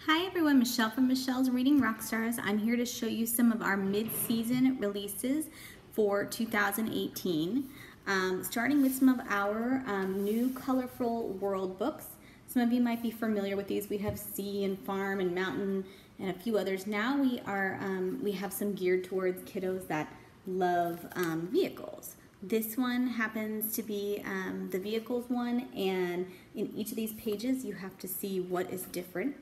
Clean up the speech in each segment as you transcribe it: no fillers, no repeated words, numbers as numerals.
Hi everyone, Michelle from Michelle's Reading Rockstars. I'm here to show you some of our mid-season releases for 2018. Starting with some of our new colorful world books. Some of you might be familiar with these. We have Sea and Farm and Mountain and a few others. Now we have some geared towards kiddos that love vehicles. This one happens to be the vehicles one, and in each of these pages you have to see what is different.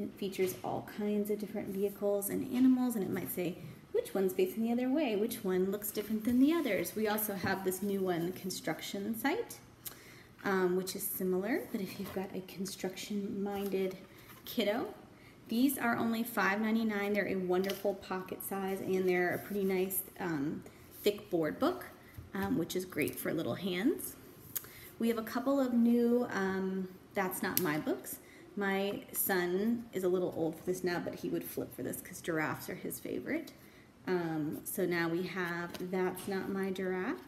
It features all kinds of different vehicles and animals, and it might say which one's facing the other way, which one looks different than the others. We also have this new one, construction site, which is similar, but if you've got a construction-minded kiddo, these are only $5.99. They're a wonderful pocket size, and they're a pretty nice thick board book, which is great for little hands. We have a couple of new That's Not My books. My son is a little old for this now, but he would flip for this because giraffes are his favorite. So now we have That's Not My Giraffe.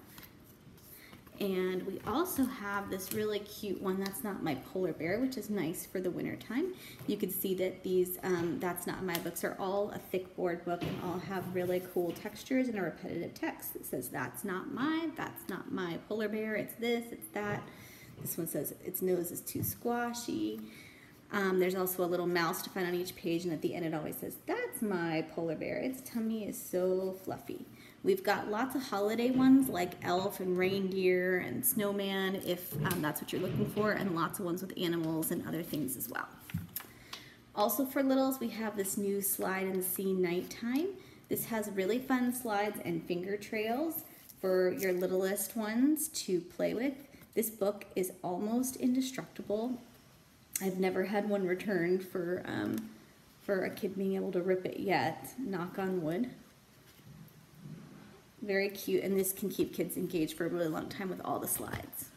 And we also have this really cute one, That's Not My Polar Bear, which is nice for the winter time. You can see that these That's Not My books are all a thick board book and all have really cool textures and a repetitive text that says that's not my polar bear, it's this, it's that. This one says its nose is too squashy. There's also a little mouse to find on each page, and at the end it always says, that's my polar bear. Its tummy is so fluffy. We've got lots of holiday ones like elf and reindeer and snowman, if that's what you're looking for, and lots of ones with animals and other things as well. Also for littles, we have this new Slide and See Nighttime. This has really fun slides and finger trails for your littlest ones to play with. This book is almost indestructible. I've never had one returned for a kid being able to rip it yet, knock on wood. Very cute, and this can keep kids engaged for a really long time with all the slides.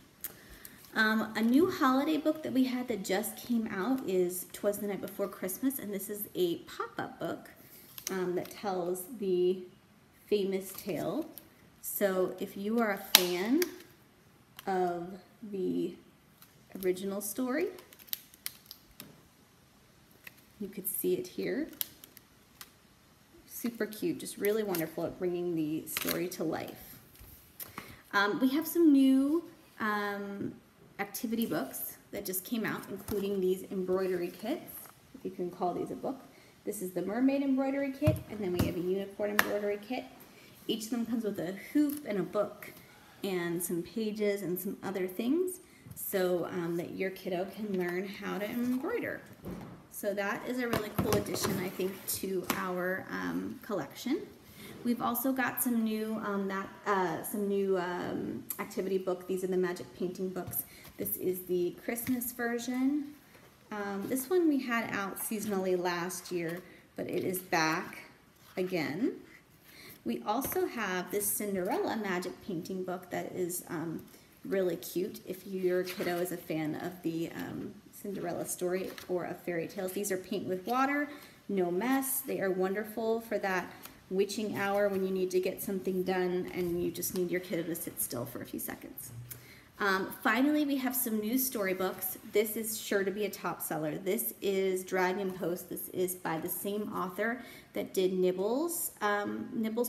A new holiday book that we had that just came out is 'Twas the Night Before Christmas, and this is a pop-up book that tells the famous tale. So if you are a fan of the original story, you could see it here. Super cute, just really wonderful at bringing the story to life. We have some new activity books that just came out, including these embroidery kits, if you can call these a book. This is the mermaid embroidery kit, and then we have a unicorn embroidery kit. Each of them comes with a hoop and a book and some pages and some other things, so that your kiddo can learn how to embroider. So that is a really cool addition, I think, to our collection. We've also got some new activity book. These are the magic painting books. This is the Christmas version. This one we had out seasonally last year, but it is back again. We also have this Cinderella magic painting book that is really cute if your kiddo is a fan of the Cinderella story or of fairy tales. These are paint with water, no mess. They are wonderful for that witching hour when you need to get something done and you just need your kiddo to sit still for a few seconds. Finally, we have some new storybooks. This is sure to be a top seller. This is Dragon Post. This is by the same author that did Nibbles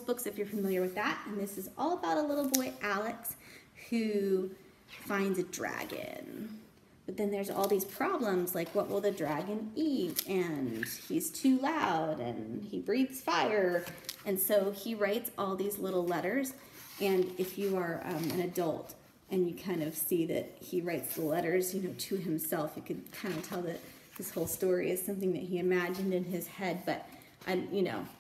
books, if you're familiar with that. And this is all about a little boy, Alex, who finds a dragon. But then there's all these problems, like what will the dragon eat? And he's too loud, and he breathes fire. And so he writes all these little letters. And if you are an adult and you kind of see that he writes the letters, to himself, you could kind of tell that this whole story is something that he imagined in his head. But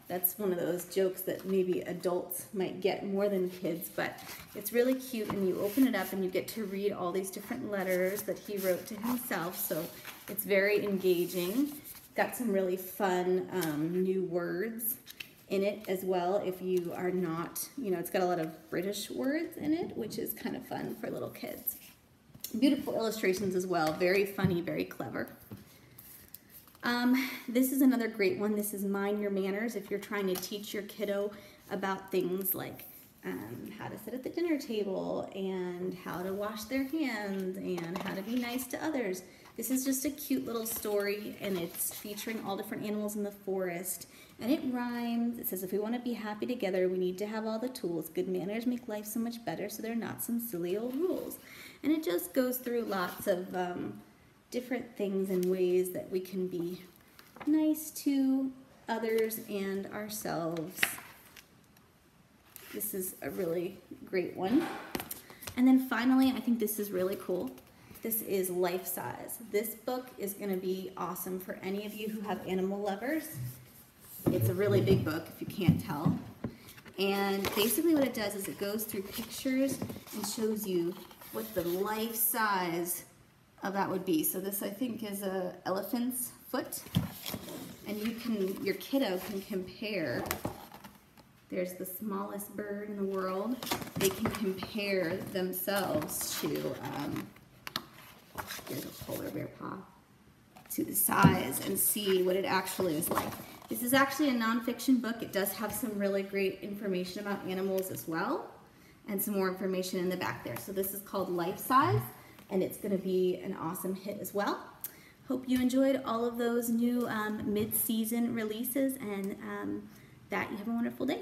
that's one of those jokes that maybe adults might get more than kids, but it's really cute, and you open it up and you get to read all these different letters that he wrote to himself, so it's very engaging. Got some really fun new words in it as well if you are not, it's got a lot of British words in it, which is kind of fun for little kids. Beautiful illustrations as well, very funny, very clever. This is another great one. This is Mind Your Manners if you're trying to teach your kiddo about things like how to sit at the dinner table and how to wash their hands and how to be nice to others. This is just a cute little story, and it's featuring all different animals in the forest. And it rhymes. It says, if we want to be happy together, we need to have all the tools. Good manners make life so much better, so they're not some silly old rules. And it just goes through lots of different things and ways that we can be nice to others and ourselves. This is a really great one. And then finally, I think this is really cool. This is life size. This book is going to be awesome for any of you who have animal lovers. It's a really big book, if you can't tell. And basically what it does is it goes through pictures and shows you what the life size of that would be. So this, I think, is an elephant's foot. And your kiddo can compare. There's the smallest bird in the world. They can compare themselves to, here's a polar bear paw, to the size and see what it actually is like. This is actually a nonfiction book. It does have some really great information about animals as well, and some more information in the back there. So this is called Life Size, and it's going to be an awesome hit as well. Hope you enjoyed all of those new mid-season releases, and that you have a wonderful day.